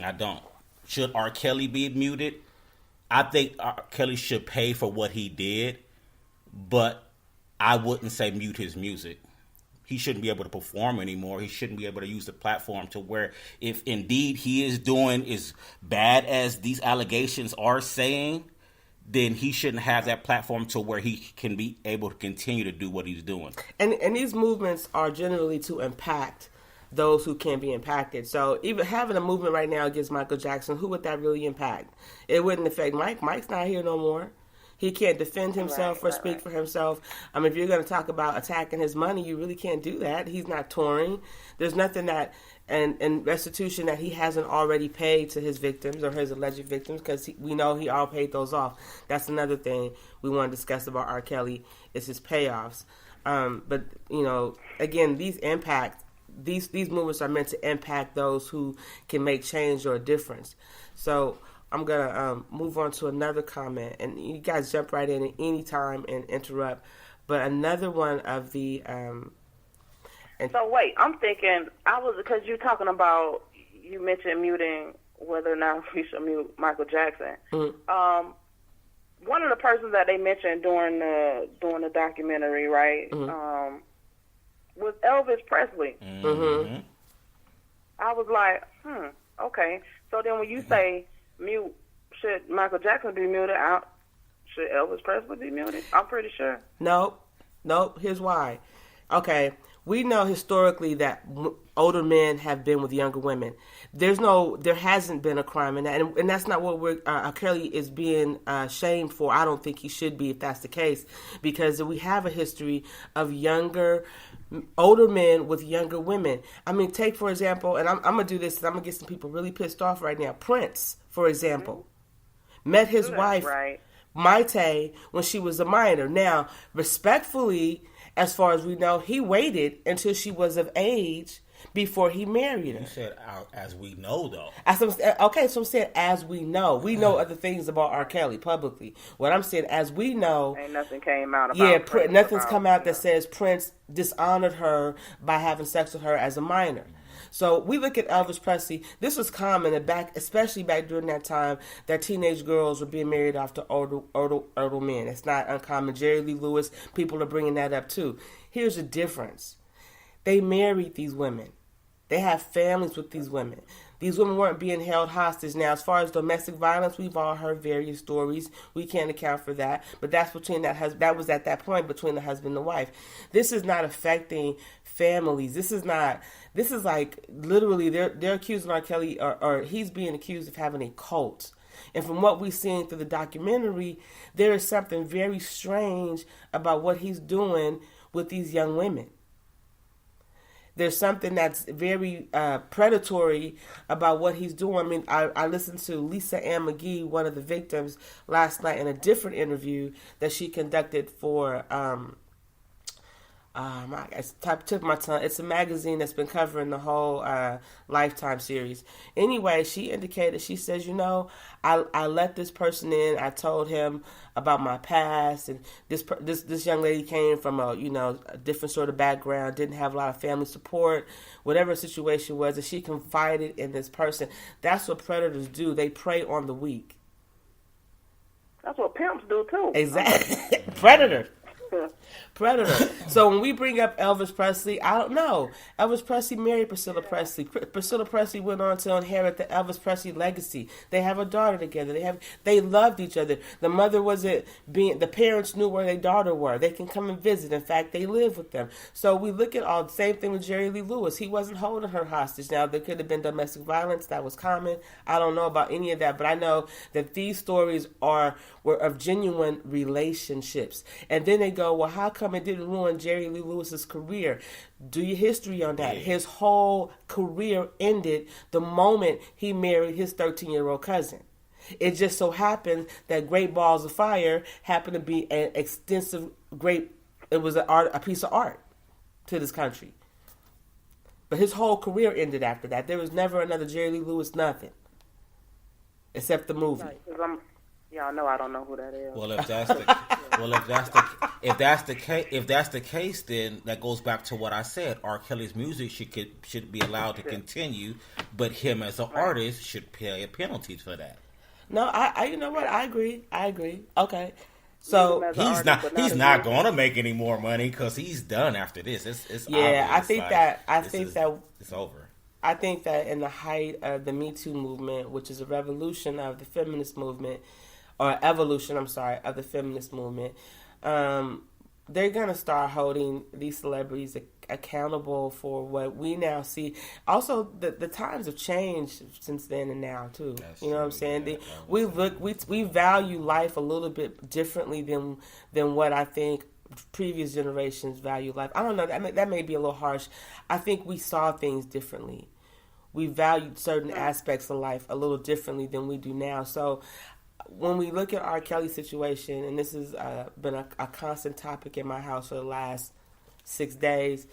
I don't. Should R. Kelly be muted? I think R. Kelly should pay for what he did, but I wouldn't say mute his music. He shouldn't be able to perform anymore. He shouldn't be able to use the platform to where, if indeed he is doing as bad as these allegations are saying, then he shouldn't have that platform to where he can be able to continue to do what he's doing. And these movements are generally to impact those who can be impacted. So even having a movement right now against Michael Jackson, who would that really impact? It wouldn't affect Mike. Mike's not here no more. He can't defend himself or speak for himself. I mean, if you're going to talk about attacking his money, you really can't do that. He's not touring. There's nothing that, and restitution that he hasn't already paid to his victims or his alleged victims, because we know he all paid those off. That's another thing we want to discuss about R. Kelly is his payoffs. But, you know, again, these movements are meant to impact those who can make change or a difference. So I'm going to move on to another comment, and you guys jump right in at any time and interrupt. But another one of the... so wait, I'm thinking, because you're talking about, you mentioned muting, whether or not we should mute Michael Jackson. Mm-hmm. One of the persons that they mentioned during the documentary, right, was Elvis Presley. Mm-hmm. I was like, okay. So then when you say mute, should Michael Jackson be muted? Should Elvis Presley be muted? I'm pretty sure. Nope. Here's why. Okay, we know historically that older men have been with younger women. There hasn't been a crime in that, and that's not what Kelly is being shamed for. I don't think he should be if that's the case, because we have a history of older men with younger women. I mean, take for example, and I'm gonna do this, and I'm gonna get some people really pissed off right now. Prince, for example, met his wife, right, Maite, when she was a minor. Now, respectfully, as far as we know, he waited until she was of age before he married her. You said as we know, though. Okay, so I'm saying as we know. We know other things about R. Kelly publicly. What I'm saying, as we know... Ain't nothing came out about Prince. Nothing's come out that says Prince dishonored her by having sex with her as a minor. So we look at Elvis Presley. This was common, especially back during that time, that teenage girls were being married off to older men. It's not uncommon. Jerry Lee Lewis, people are bringing that up too. Here's the difference. They married these women. They have families with these women. These women weren't being held hostage. Now, as far as domestic violence, we've all heard various stories. We can't account for that. But that's that was at that point between the husband and the wife. This is not affecting families. This is like literally they're accusing R. Kelly, or he's being accused of having a cult. And from what we've seen through the documentary, there is something very strange about what he's doing with these young women. There's something that's very predatory about what he's doing. I mean, I listened to Lisa Ann McGee, one of the victims, last night in a different interview that she conducted for, it's tip of my tongue. It's a magazine that's been covering the whole Lifetime series. Anyway, she indicated, she says, I let this person in. I told him about my past, and this young lady came from a different sort of background, didn't have a lot of family support, whatever the situation was, and she confided in this person. That's what predators do. They prey on the weak. That's what pimps do too. Exactly. Predator. So when we bring up Elvis Presley, I don't know. Elvis Presley married Priscilla Presley. Priscilla Presley went on to inherit the Elvis Presley legacy. They have a daughter together. They loved each other. The mother the parents knew where their daughter were. They can come and visit. In fact, they live with them. So we look at all the same thing with Jerry Lee Lewis. He wasn't holding her hostage. Now there could have been domestic violence that was common. I don't know about any of that, but I know that these stories were of genuine relationships. And then they go, well, how come it didn't ruin Jerry Lee Lewis's career? Do your history on that. His whole career ended the moment he married his 13-year-old cousin. It just so happened that Great Balls of Fire happened to be an extensive, it was a piece of art to this country. But his whole career ended after that. There was never another Jerry Lee Lewis, nothing. Except the movie. Right, y'all know I don't know who that is. Well, if that's the Well, if that's the case, then that goes back to what I said. R. Kelly's music should be allowed to continue, but him as an artist should pay a penalty for that. No, I you know what? I agree. Okay. So he's not going to make any more money because he's done after this. It's yeah. obvious. I think that it's over. I think that in the height of the Me Too movement, which is a revolution of the feminist movement, or evolution, I'm sorry, of the feminist movement, they're going to start holding these celebrities accountable for what we now see. Also, the times have changed since then and now, too. That's you know what I'm true, saying? yeah. We value life a little bit differently than what I think previous generations value life. I don't know, that may be a little harsh. I think we saw things differently. We valued certain aspects of life a little differently than we do now. So when we look at R. Kelly's situation, and this has been a constant topic in my house for the last 6 days,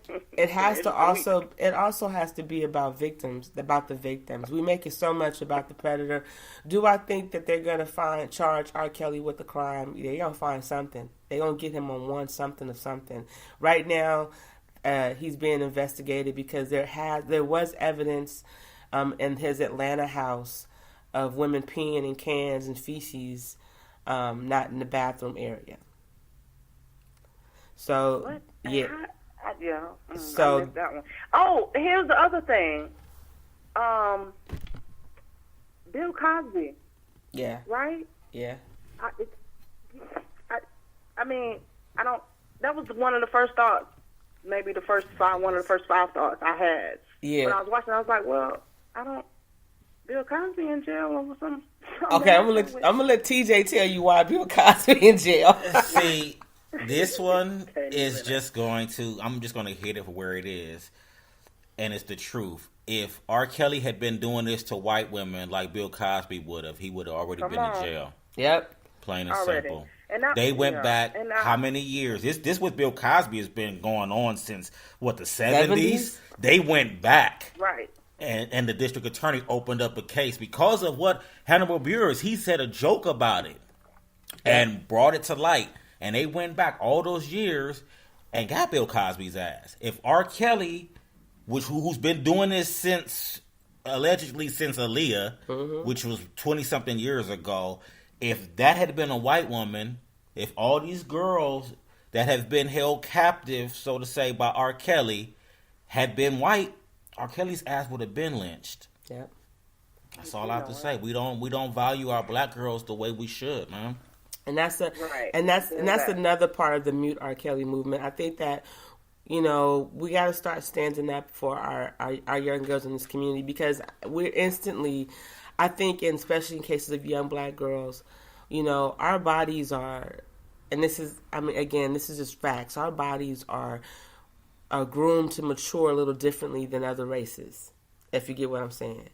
it also has to be about the victims. We make it so much about the predator. Do I think that they're gonna charge R. Kelly with the crime? They're gonna find something. They're gonna get him on something of something. Right now, he's being investigated because there was evidence in his Atlanta house of women peeing in cans and feces, not in the bathroom area. So What? yeah. So I missed that one. Oh, here's the other thing. Bill Cosby. Yeah. Right? Yeah. I mean, I don't. That was one of the first thoughts. Maybe one of the first five thoughts I had. Yeah. When I was watching, I was like, well, I don't. Bill Cosby in jail over some. Okay, I'm gonna let TJ tell you why Bill Cosby in jail. See, this one is just going to. I'm just going to hit it for where it is, and it's the truth. If R. Kelly had been doing this to white women like Bill Cosby would have, he would have already been in jail. Yep. Plain and simple. They went back how many years? This with Bill Cosby has been going on since what, the 70s? They went back. Right. And the district attorney opened up a case because of what Hannibal Buress, he said a joke about it and brought it to light. And they went back all those years and got Bill Cosby's ass. If R. Kelly, who's been doing this allegedly since Aaliyah, which was 20-something years ago, if that had been a white woman, if all these girls that have been held captive, so to say, by R. Kelly had been white, R. Kelly's ass would have been lynched. Yep. That's all I have to say. We don't value our black girls the way we should, man. And that's another part of the Mute R. Kelly movement. I think that, we got to start standing up for our young girls in this community, because we're instantly, I think, and especially in cases of young black girls, our bodies are, and this is just facts. Our bodies are groomed to mature a little differently than other races, if you get what I'm saying.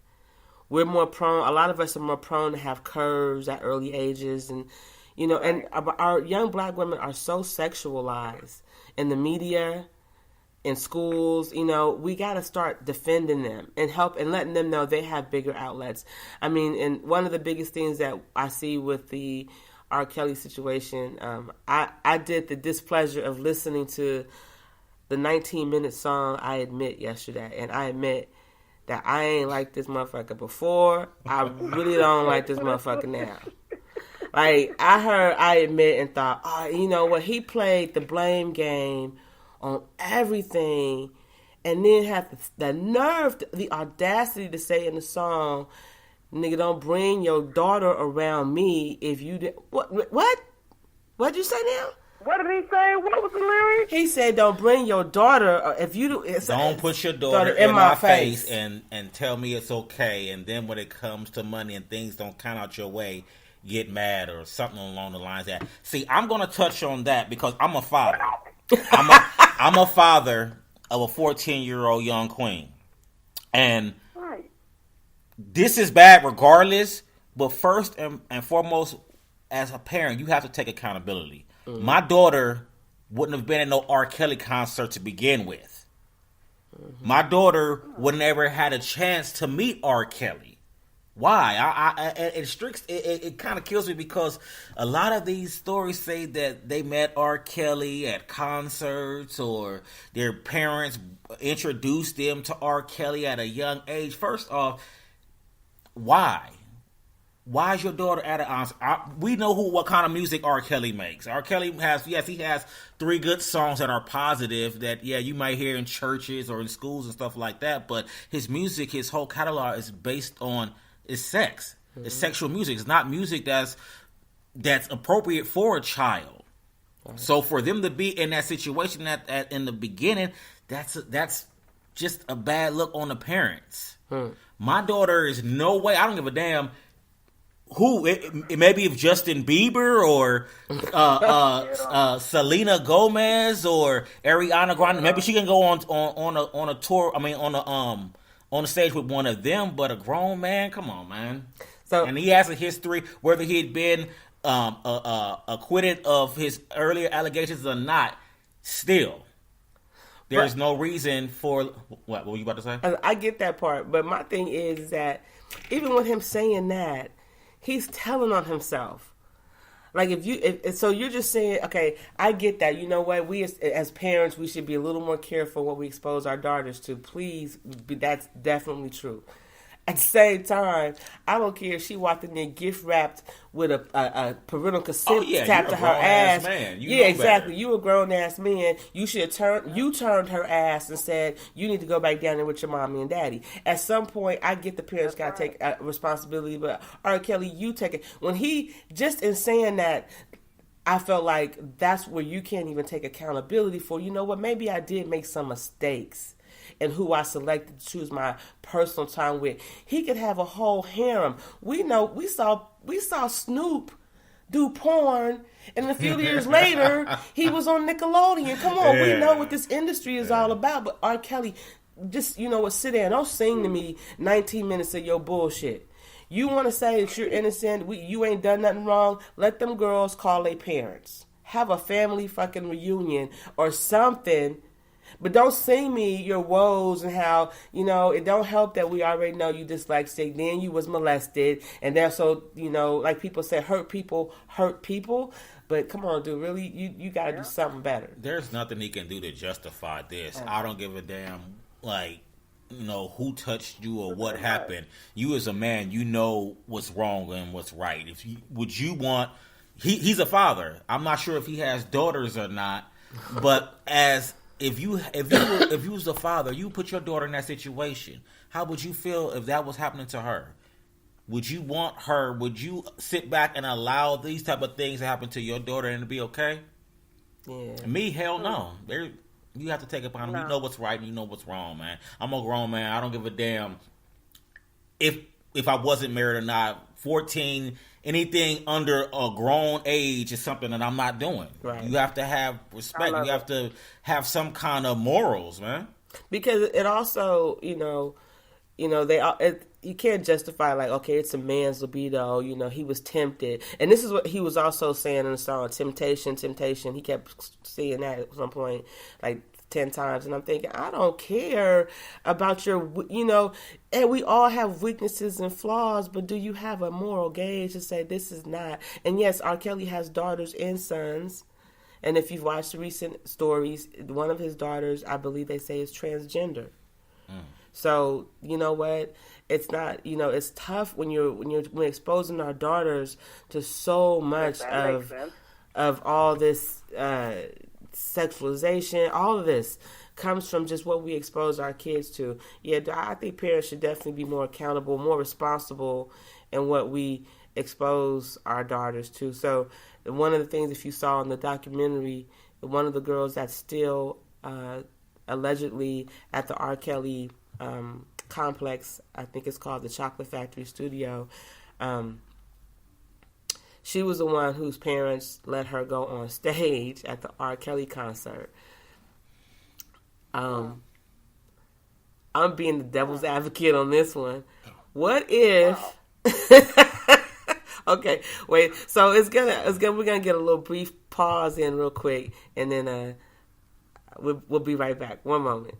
We're more prone, a lot of us are more prone to have curves at early ages, and and our young black women are so sexualized in the media, in schools. We got to start defending them and letting them know they have bigger outlets. I mean, and one of the biggest things that I see with the R. Kelly situation, I did the displeasure of listening to the 19-minute song I Admit yesterday, and I admit that I ain't like this motherfucker before. I really don't like this motherfucker now. Like, I heard I Admit and thought, oh, you know what? He played the blame game on everything, and then had the nerve, the audacity to say in the song, nigga, don't bring your daughter around me if you did. What? What'd you say now? What did he say? What was the lyric? He said, "Don't bring your daughter if you do." Don't put your daughter in my face and tell me it's okay. And then when it comes to money and things don't count out your way, get mad or something along the lines of that. See, I'm going to touch on that because I'm a father. I'm a father of a 14-year-old young queen, and this is bad regardless. But first and foremost, as a parent, you have to take accountability. Mm-hmm. My daughter wouldn't have been at no R. Kelly concert to begin with. Mm-hmm. My daughter would never had a chance to meet R. Kelly. Why? It kind of kills me because a lot of these stories say that they met R. Kelly at concerts or their parents introduced them to R. Kelly at a young age. First off, why? Why is your daughter at an we know what kind of music R. Kelly makes. R. Kelly he has 3 good songs that are positive that, you might hear in churches or in schools and stuff like that. But his music, his whole catalog is based on is sex. Mm-hmm. It's sexual music. It's not music that's appropriate for a child. Right. So for them to be in that situation at in the beginning, that's just a bad look on the parents. My daughter is no way. I don't give a damn who. It maybe if Justin Bieber or Selena Gomez or Ariana Grande. Maybe she can go on a tour. I mean on the stage with one of them, but a grown man, come on, man. So, and he has a history, whether he had been acquitted of his earlier allegations or not. Still, there's no reason for what were you about to say? I get that part, but my thing is that even with him saying that, he's telling on himself. Like so you're just saying, okay, I get that. You know what? We as parents, we should be a little more careful what we expose our daughters to. Please, that's definitely true. At the same time, I don't care if she walked in there gift wrapped with a parental consent tapped to her ass. Man. Exactly. You a grown ass man. You should turned her ass and said you need to go back down there with your mommy and daddy. At some point, I get the parents got to take responsibility, but R. Kelly, you take it. When he just in saying that, I felt like that's where you can't even take accountability for. You know what? Maybe I did make some mistakes. And who I selected to choose my personal time with. He could have a whole harem. We saw Snoop do porn, and a few years later, he was on Nickelodeon. Come on, we know what this industry is all about. But R. Kelly, just, sit there and don't sing to me 19 minutes of your bullshit. You want to say that you're innocent, you ain't done nothing wrong, let them girls call their parents. Have a family fucking reunion or something. But don't sing me your woes and how, it don't help that we already know you dyslexic, then you was molested, and then so, like people say, hurt people. But come on, dude, really, you got to do something better. There's nothing he can do to justify this. I don't give a damn, who touched you or what happened. You as a man, you know what's wrong and what's right. Would you want, he's a father. I'm not sure if he has daughters or not, but If you was a father, you put your daughter in that situation. How would you feel if that was happening to her? Would you want her? Would you sit back and allow these type of things to happen to your daughter and to be okay? Yeah. Me, hell no. You have to take it upon. No. You know what's right and you know what's wrong, man. I'm a grown man. I don't give a damn if I wasn't married or not. 14. Anything under a grown age is something that I'm not doing. Right. You have to have respect. You have to have some kind of morals, man. Because it also, you can't justify like, okay, it's a man's libido. He was tempted, and this is what he was also saying in the song, temptation. He kept saying that at some point, like 10 times, and I'm thinking, I don't care about your, and we all have weaknesses and flaws, but do you have a moral gauge to say this is not? And yes, R. Kelly has daughters and sons, and if you've watched the recent stories, one of his daughters, I believe they say, is transgender. So, you know what? It's not, it's tough when we're exposing our daughters to so much of all this sexualization. All of this comes from just what we expose our kids to. Yeah, I think parents should definitely be more accountable, more responsible in what we expose our daughters to. So one of the things, if you saw in the documentary, one of the girls that's still allegedly at the R. Kelly complex, I think it's called the Chocolate Factory Studio, she was the one whose parents let her go on stage at the R. Kelly concert. I'm being the devil's advocate on this one. What if? Okay, wait. So we're gonna get a little brief pause in real quick, and then we'll be right back. One moment.